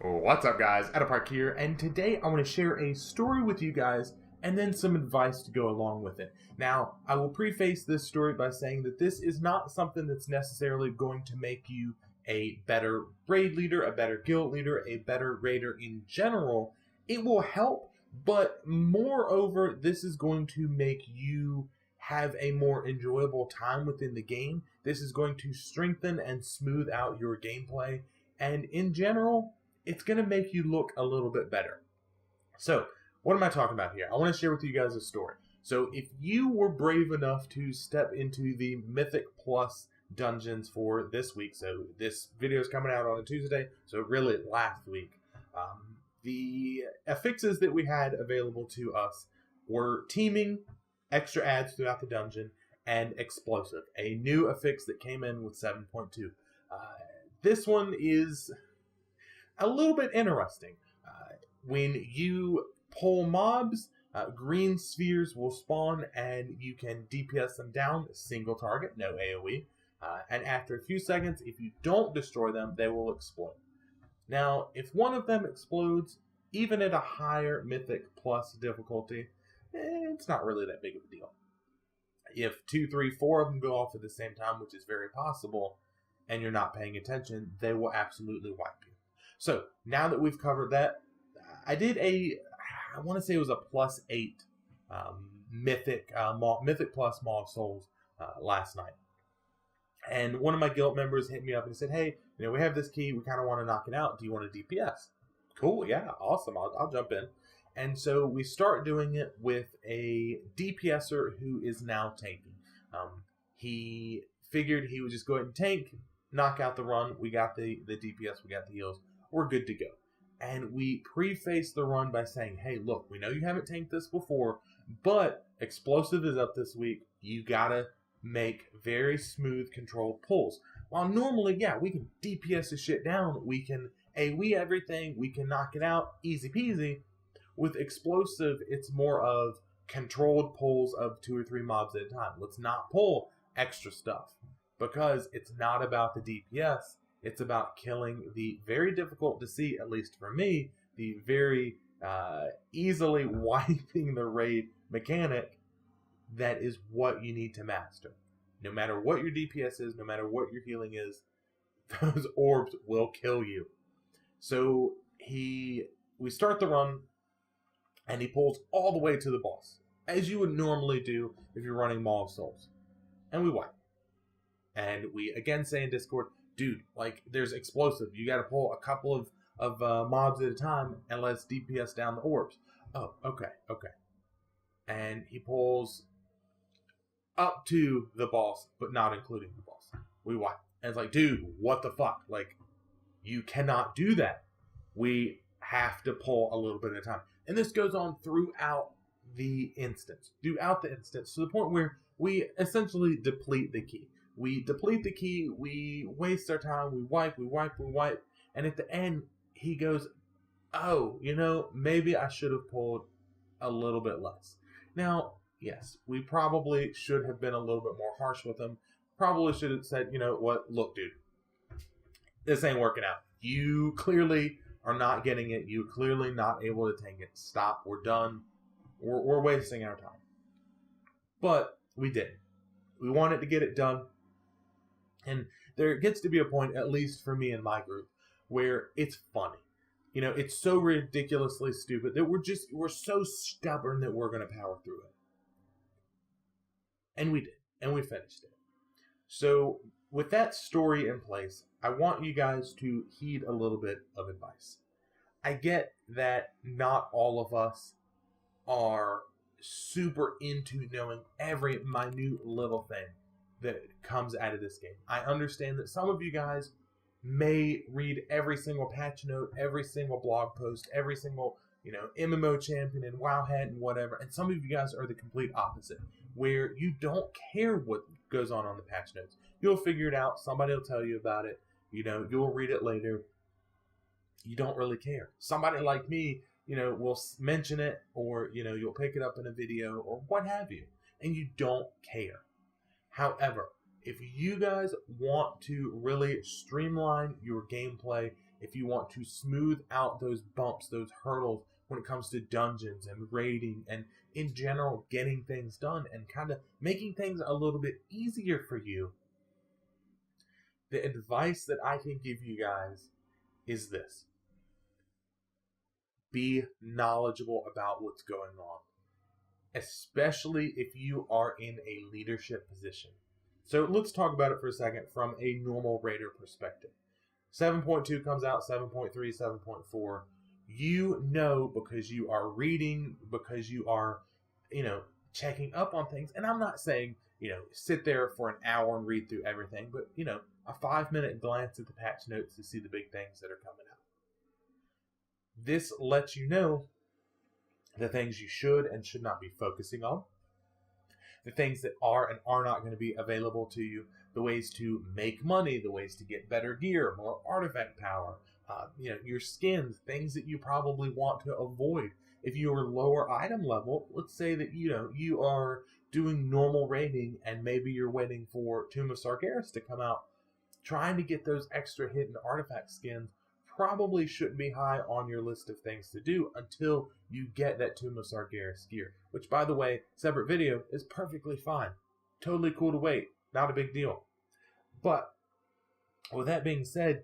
What's up, guys? Atapark here, and today I want to share a story with you guys and then some advice to go along with it. Now, I will preface this story by saying that this is not something that's necessarily going to make you a better raid leader, a better guild leader, a better raider in general. It will help, but moreover, this is going to make you have a more enjoyable time within the game. This is going to strengthen and smooth out your gameplay, and in general, it's going to make you look a little bit better. So, what am I talking about here? I want to share with you guys a story. So, if you were brave enough to step into the Mythic Plus dungeons for this week, so this video is coming out on a Tuesday, so really last week, the affixes that we had available to us were Teaming, extra ads throughout the dungeon, and Explosive, a new affix that came in with 7.2. This one is a little bit interesting. When you pull mobs, green spheres will spawn and you can DPS them down, single target, no AoE. And after a few seconds, if you don't destroy them, they will explode. Now, if one of them explodes, even at a higher Mythic Plus difficulty, it's not really that big of a deal. If 2, 3, 4 of them go off at the same time, which is very possible, and you're not paying attention, they will absolutely wipe you. So, now that we've covered that, I did I want to say it was a +8 Mythic Plus Maw of Souls last night. And one of my guild members hit me up and said, hey, we have this key, we kind of want to knock it out. Do you want to DPS? Cool, yeah, awesome, I'll jump in. And so we start doing it with a DPSer who is now tanking. He figured he would just go ahead and tank, knock out the run. We got the DPS, we got the heals. We're good to go. And we preface the run by saying, hey, look, we know you haven't tanked this before, but Explosive is up this week. You gotta make very smooth controlled pulls. While normally, yeah, we can DPS this shit down. We can AoE everything. We can knock it out. Easy peasy. With Explosive, it's more of controlled pulls of 2 or 3 mobs at a time. Let's not pull extra stuff because it's not about the DPS. It's about killing the very difficult to see, at least for me, the very easily wiping the raid mechanic. That is what you need to master. No matter what your DPS is, no matter what your healing is, those orbs will kill you. So we start the run, and he pulls all the way to the boss, as you would normally do if you're running Maw of Souls. And we wipe. And we again say in Discord, dude, like, there's Explosive. You got to pull a couple of mobs at a time, and let's DPS down the orbs. Oh, okay. And he pulls up to the boss, but not including the boss. We wipe. And it's like, dude, what the fuck? Like, you cannot do that. We have to pull a little bit at a time. And this goes on throughout the instance. To the point where we essentially deplete the key. We deplete the key, we waste our time, we wipe, and at the end, he goes, oh, maybe I should have pulled a little bit less. Now, yes, we probably should have been a little bit more harsh with him. Probably should have said, what, look, dude, this ain't working out. You clearly are not getting it. You're clearly not able to tank it. Stop, we're done. We're wasting our time. But we didn't. We wanted to get it done. And there gets to be a point, at least for me and my group, where it's funny. It's so ridiculously stupid that we're so stubborn that we're going to power through it. And we did. And we finished it. So, with that story in place, I want you guys to heed a little bit of advice. I get that not all of us are super into knowing every minute little thing that comes out of this game. I understand that some of you guys may read every single patch note, every single blog post, every single, MMO champion and WoW and whatever. And some of you guys are the complete opposite, where you don't care what goes on the patch notes. You'll figure it out. Somebody will tell you about it. You'll read it later. You don't really care. Somebody like me, will mention it, or, you'll pick it up in a video or what have you, and you don't care. However, if you guys want to really streamline your gameplay if you want to smooth out those bumps, those hurdles when it comes to dungeons and raiding and in general getting things done and kind of making things a little bit easier for you, the advice that I can give you guys is this. Be knowledgeable about what's going on, especially if you are in a leadership position. So let's talk about it for a second from a normal raider perspective. 7.2 comes out, 7.3, 7.4. You know, because you are reading, because you are, checking up on things. And I'm not saying, sit there for an hour and read through everything, but, a 5-minute glance at the patch notes to see the big things that are coming out. This lets you know the things you should and should not be focusing on, the things that are and are not going to be available to you, the ways to make money, the ways to get better gear, more artifact power, your skins, things that you probably want to avoid. If you are lower item level, let's say that, you are doing normal raiding and maybe you're waiting for Tomb of Sargeras to come out, trying to get those extra hidden artifact skins probably shouldn't be high on your list of things to do until you get that Tomb of Sargeras gear, which, by the way, separate video, is perfectly fine. Totally cool to wait. Not a big deal. But with that being said,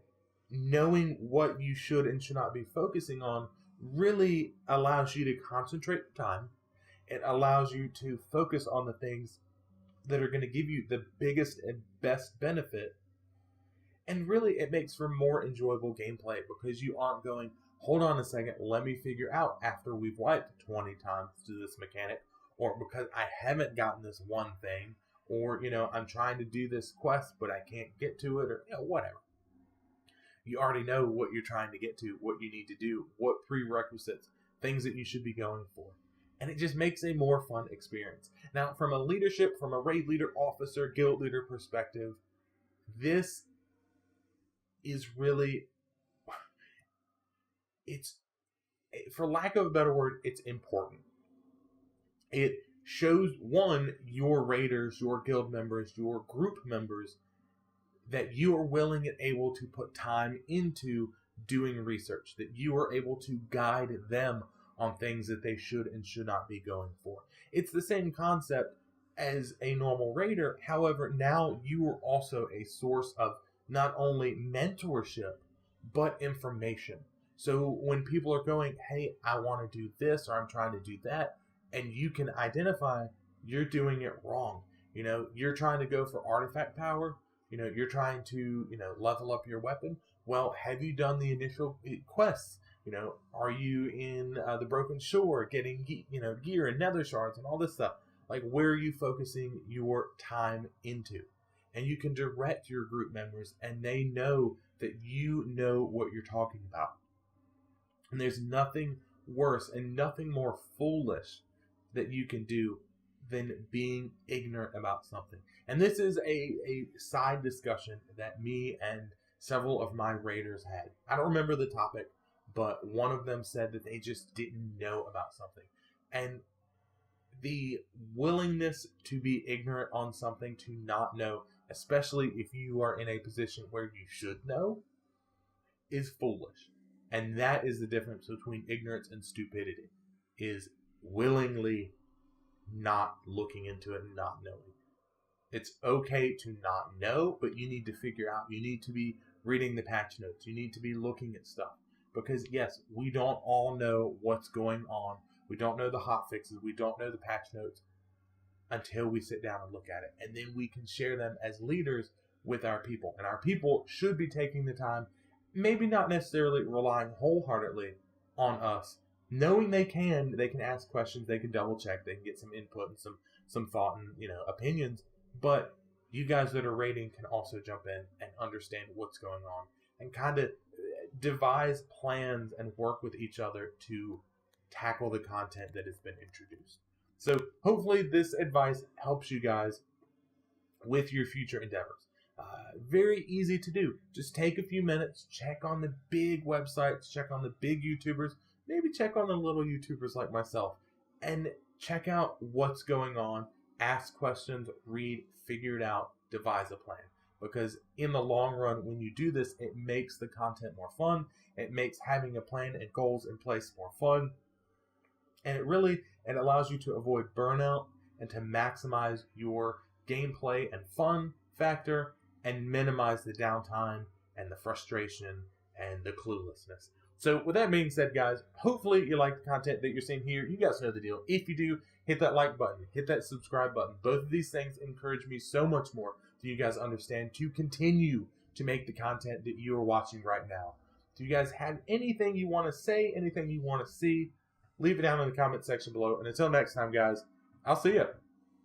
knowing what you should and should not be focusing on really allows you to concentrate your time. It allows you to focus on the things that are going to give you the biggest and best benefit. And really, it makes for more enjoyable gameplay because you aren't going, hold on a second, let me figure out after we've wiped 20 times to this mechanic, or because I haven't gotten this one thing, or, I'm trying to do this quest, but I can't get to it, or, whatever. You already know what you're trying to get to, what you need to do, what prerequisites, things that you should be going for. And it just makes a more fun experience. Now, from a leadership, from a raid leader, officer, guild leader perspective, this is really, it's, for lack of a better word, it's important. It shows, one, your raiders, your guild members, your group members, that you are willing and able to put time into doing research, that you are able to guide them on things that they should and should not be going for. It's the same concept as a normal raider. However, now you are also a source of not only mentorship, but information. So when people are going, hey, I want to do this, or I'm trying to do that, and you can identify you're doing it wrong. You're trying to go for artifact power. You're trying to, level up your weapon. Well, have you done the initial quests? Are you in the Broken Shore getting, gear and nether shards and all this stuff? Like, where are you focusing your time into? And you can direct your group members, and they know that you know what you're talking about. And there's nothing worse and nothing more foolish that you can do than being ignorant about something. And this is a side discussion that me and several of my raiders had. I don't remember the topic, but one of them said that they just didn't know about something. And the willingness to be ignorant on something, to not know, especially if you are in a position where you should know, is foolish. And that is the difference between ignorance and stupidity, is willingly not looking into it and not knowing. It's okay to not know, but you need to figure out, you need to be reading the patch notes, you need to be looking at stuff. Because yes, we don't all know what's going on. We don't know the hot fixes, we don't know the patch notes until we sit down and look at it. And then we can share them as leaders with our people. And our people should be taking the time, maybe not necessarily relying wholeheartedly on us, knowing they can ask questions, they can double check, they can get some input and some thought and opinions. But you guys that are raiding can also jump in and understand what's going on and kind of devise plans and work with each other to tackle the content that has been introduced. So hopefully this advice helps you guys with your future endeavors. Very easy to do. Just take a few minutes, check on the big websites, check on the big YouTubers, maybe check on the little YouTubers like myself, and check out what's going on, ask questions, read, figure it out, devise a plan. because in the long run, when you do this, it makes the content more fun. It makes having a plan and goals in place more fun. And it allows you to avoid burnout and to maximize your gameplay and fun factor and minimize the downtime and the frustration and the cluelessness. So with that being said, guys, hopefully you like the content that you're seeing here. You guys know the deal. If you do, hit that like button, hit that subscribe button. Both of these things encourage me so much more so you guys understand to continue to make the content that you are watching right now. Do you guys have anything you want to say, anything you want to see? Leave it down in the comment section below. And until next time, guys, I'll see you.